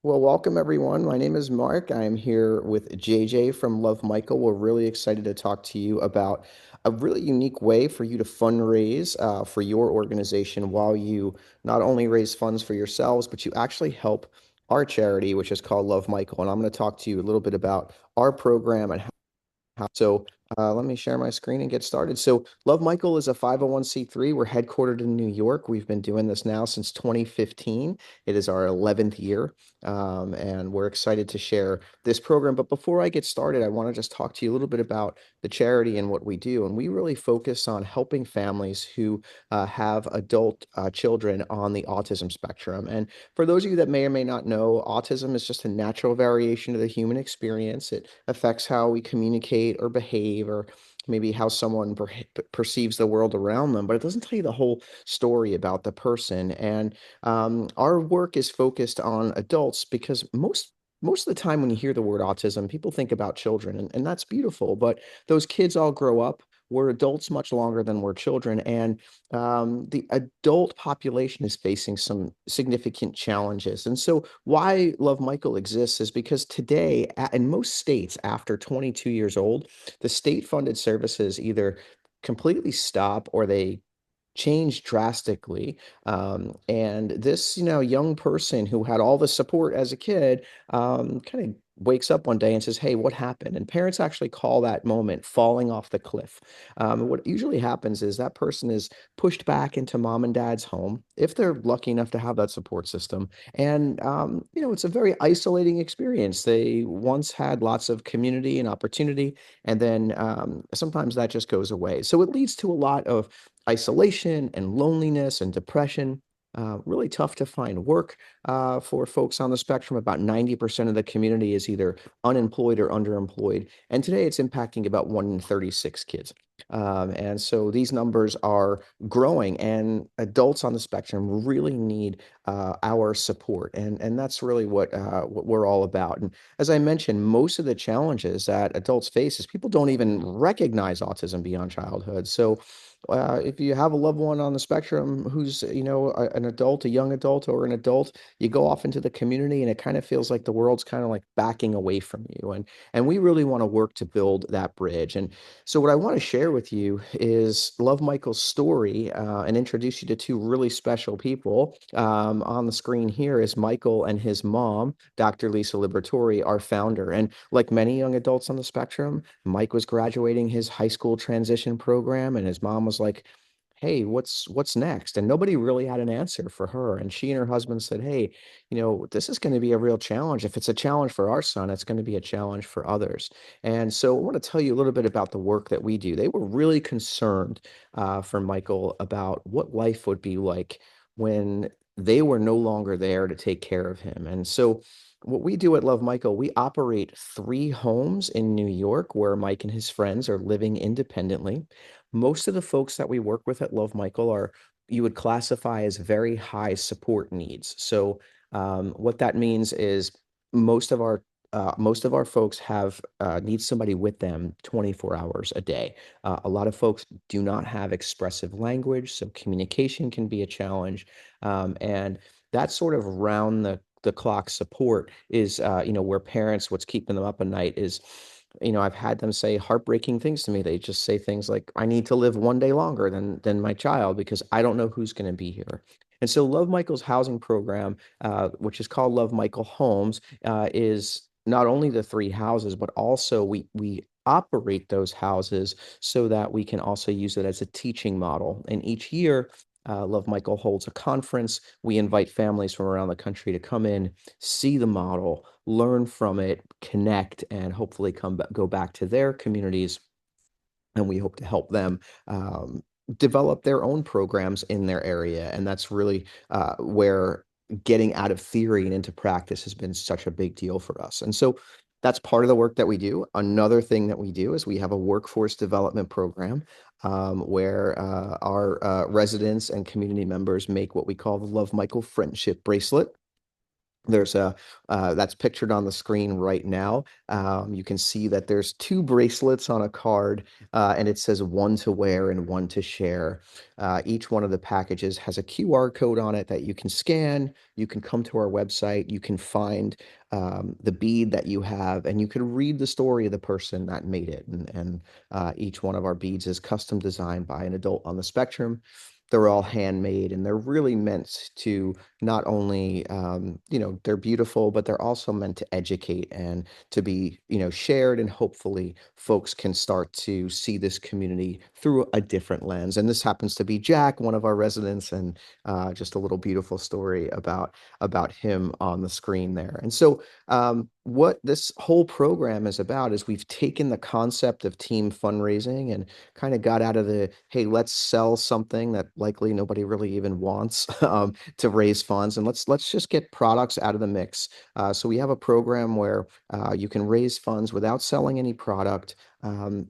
Well, welcome everyone. My name is Mark. I am here with JJ from Love Michael. We're really excited to talk to you about a really unique way for you to fundraise for your organization while you not only raise funds for yourselves, but you actually help our charity, which is called Love Michael. And I'm going to talk to you a little bit about our program and let me share my screen and get started. So, Love Michael is a 501(c)(3). We're headquartered in New York. We've been doing this now since 2015. It is our 11th year, and we're excited to share this program. But before I get started, I want to just talk to you a little bit about the charity and what we do. And we really focus on helping families who have adult children on the autism spectrum. And for those of you that may or may not know, autism is just a natural variation of the human experience. It affects how we communicate or behave, or maybe how someone perceives the world around them, but it doesn't tell you the whole story about the person. And our work is focused on adults because most of the time when you hear the word autism, people think about children, and that's beautiful. But those kids all grow up. We're adults much longer than we're children, and the adult population is facing some significant challenges. And so, why Love Michael exists is because today, in most states, after 22 years old, the state-funded services either completely stop or they changed drastically. And this, young person who had all the support as a kid, kind of wakes up one day and says, "Hey, what happened?" And parents actually call that moment falling off the cliff. What usually happens is that person is pushed back into mom and dad's home, if they're lucky enough to have that support system. And, it's a very isolating experience. They once had lots of community and opportunity, and then sometimes that just goes away. So it leads to a lot of isolation and loneliness and depression. Really tough to find work for folks on the spectrum. About 90% of the community is either unemployed or underemployed. And today it's impacting about 1 in 36 kids. And so these numbers are growing, and adults on the spectrum really need our support. And that's really what we're all about. And as I mentioned, most of the challenges that adults face is people don't even recognize autism beyond childhood. So if you have a loved one on the spectrum who's, an adult, a young adult, or an adult, you go off into the community and it kind of feels like the world's kind of like backing away from you. And we really want to work to build that bridge. And so what I want to share with you is Love Michael's story, and introduce you to two really special people. On the screen here is Michael and his mom, Dr. Lisa Liberatore, our founder. And like many young adults on the spectrum, Mike was graduating his high school transition program, and his mom was like, "Hey, what's next?" And nobody really had an answer for her. And she and her husband said, "Hey, this is going to be a real challenge. If it's a challenge for our son, it's going to be a challenge for others." And so I want to tell you a little bit about the work that we do. They were really concerned for Michael about what life would be like when they were no longer there to take care of him. And so what we do at Love Michael, we operate three homes in New York where Mike and his friends are living independently. Most of the folks that we work with at Love Michael are, you would classify as very high support needs. So what that means is most of our most of our folks have need somebody with them 24 hours a day. A lot of folks do not have expressive language, so communication can be a challenge. And that sort of round the clock support is, where parents, what's keeping them up at night is, I've had them say heartbreaking things to me. They just say things like, "I need to live one day longer than my child because I don't know who's going to be here." And so Love Michael's housing program, which is called Love Michael Homes, is not only the three houses, but also we operate those houses so that we can also use it as a teaching model. And each year, Love Michael holds a conference. We invite families from around the country to come in, see the model, learn from it, connect, and hopefully go back to their communities. And we hope to help them develop their own programs in their area. And that's really where getting out of theory and into practice has been such a big deal for us. And so that's part of the work that we do. Another thing that we do is we have a workforce development program, where our residents and community members make what we call the Love Michael Friendship Bracelet. There's a that's pictured on the screen right now. You can see that there's two bracelets on a card, and it says one to wear and one to share. Each one of the packages has a QR code on it that you can scan. You can come to our website. You can find the bead that you have, and you can read the story of the person that made it. And each one of our beads is custom designed by an adult on the spectrum. They're all handmade, and they're really meant to not only they're beautiful, but they're also meant to educate and to be shared, and hopefully folks can start to see this community through a different lens. And this happens to be Jack, one of our residents, and just a little beautiful story about him on the screen there. And so what this whole program is about is we've taken the concept of team fundraising and kind of got out of the, hey, let's sell something that likely nobody really even wants, to raise funds, and let's just get products out of the mix. So we have a program where you can raise funds without selling any product.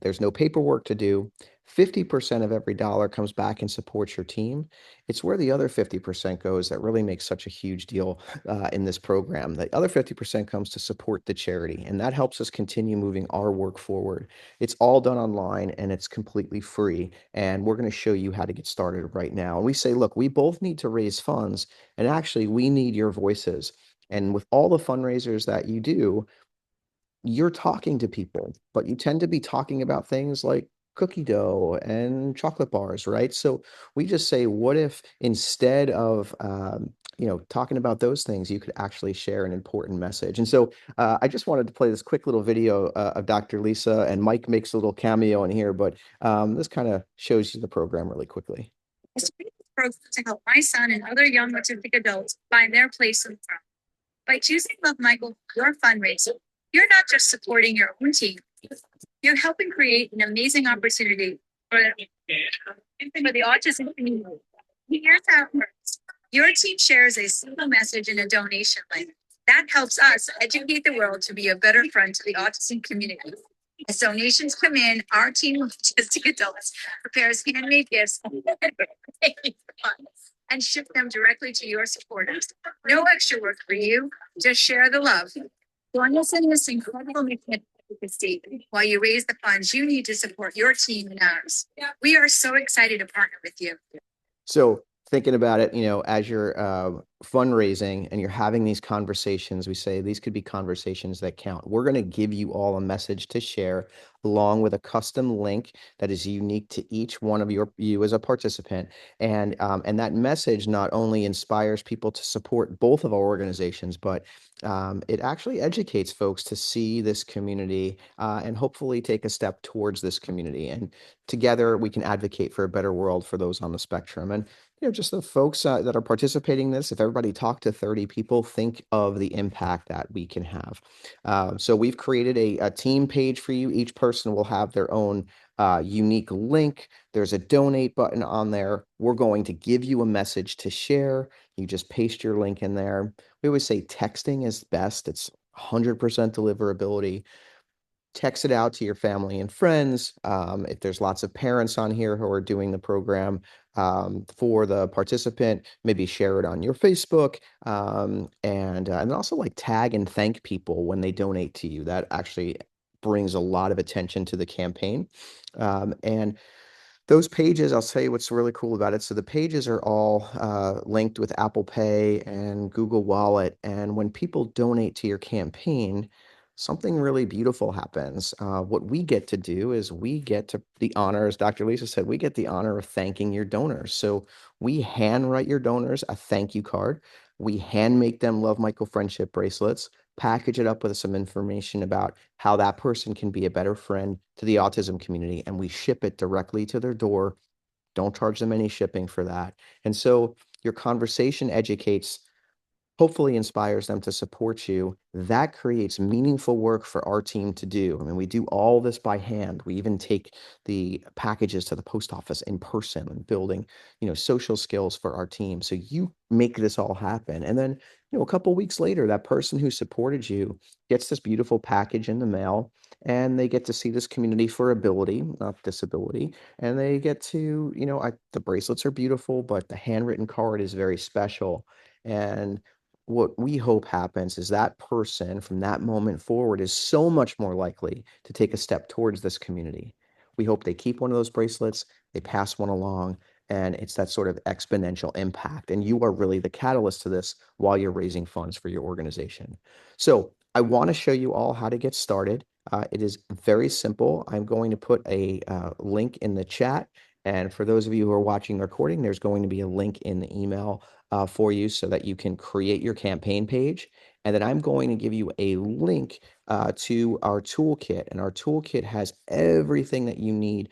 There's no paperwork to do. 50% of every dollar comes back and supports your team. It's where the other 50% goes that really makes such a huge deal in this program. The other 50% comes to support the charity, and that helps us continue moving our work forward. It's all done online and it's completely free. And we're going to show you how to get started right now. And we say, look, we both need to raise funds, and actually, we need your voices. And with all the fundraisers that you do, you're talking to people, but you tend to be talking about things like cookie dough and chocolate bars, right? So we just say, what if instead of talking about those things, you could actually share an important message? And so I just wanted to play this quick little video of Dr. Lisa, and Mike makes a little cameo in here, but this kind of shows you the program really quickly. It's a program to help my son and other young autistic adults find their place in the world. By choosing Love Michael for your fundraiser, you're not just supporting your own team, you're helping create an amazing opportunity for the autism community. Here's how it works. Your team shares a simple message in a donation link. That helps us educate the world to be a better friend to the autism community. As donations come in, our team of autistic adults prepares handmade gifts and ship them directly to your supporters. No extra work for you, just share the love. Join us in this incredible mission of advocacy while you raise the funds you need to support your team and ours. We are so excited to partner with you. So thinking about it, as you're fundraising and you're having these conversations, we say these could be conversations that count. We're going to give you all a message to share, along with a custom link that is unique to each one of you as a participant. And that message not only inspires people to support both of our organizations, but it actually educates folks to see this community and hopefully take a step towards this community. And together we can advocate for a better world for those on the spectrum. And just the folks that are participating in this, if everybody talked to 30 people, think of the impact that we can have. So we've created a team page for you. Each person will have their own unique link. There's a donate button on there. We're going to give you a message to share. You just paste your link in there. We always say texting is best. It's 100% deliverability. Text it out to your family and friends. If there's lots of parents on here who are doing the program for the participant, maybe share it on your Facebook, and also like tag and thank people when they donate to you. That actually brings a lot of attention to the campaign. And those pages, I'll tell you what's really cool about it. So the pages are all linked with Apple Pay and Google Wallet. And when people donate to your campaign, something really beautiful happens. What we get to do is we get to the honor, as Dr. Lisa said, we get the honor of thanking your donors. So we handwrite your donors a thank you card. We hand make them Love Michael friendship bracelets, package it up with some information about how that person can be a better friend to the autism community, and we ship it directly to their door. Don't charge them any shipping for that. And so your conversation educates, hopefully inspires them to support you. That creates meaningful work for our team to do. I mean, we do all this by hand. We even take the packages to the post office in person and building, social skills for our team. So you make this all happen. And then, a couple weeks later, that person who supported you gets this beautiful package in the mail, and they get to see this community for ability, not disability. And they get to, the bracelets are beautiful, but the handwritten card is very special. And what we hope happens is that person from that moment forward is so much more likely to take a step towards this community. We hope they keep one of those bracelets, they pass one along, and it's that sort of exponential impact. And you are really the catalyst to this while you're raising funds for your organization. So I want to show you all how to get started. It is very simple. I'm going to put a link in the chat. And for those of you who are watching the recording, there's going to be a link in the email for you so that you can create your campaign page. And then I'm going to give you a link to our toolkit. And our toolkit has everything that you need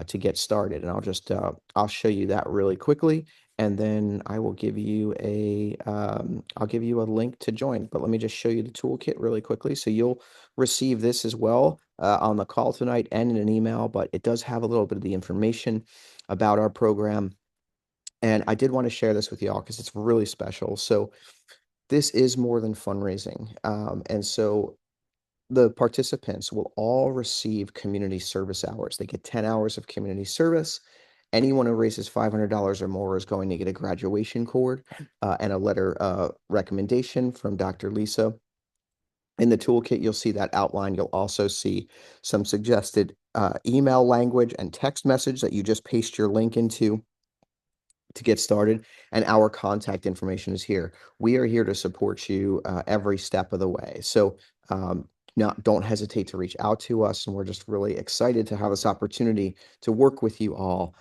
to get started. And I'll show you that really quickly. And then I will give you I'll give you a link to join. But let me just show you the toolkit really quickly. So you'll receive this as well on the call tonight and in an email, but it does have a little bit of the information about our program. And I did want to share this with y'all because it's really special. So this is more than fundraising. And so the participants will all receive community service hours. They get 10 hours of community service. Anyone who raises $500 or more is going to get a graduation cord and a letter recommendation from Dr. Lisa. In the toolkit, you'll see that outline. You'll also see some suggested email language and text message that you just paste your link into to get started, and our contact information is here. We are here to support you every step of the way. So don't hesitate to reach out to us, and we're just really excited to have this opportunity to work with you all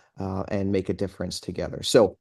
and make a difference together. So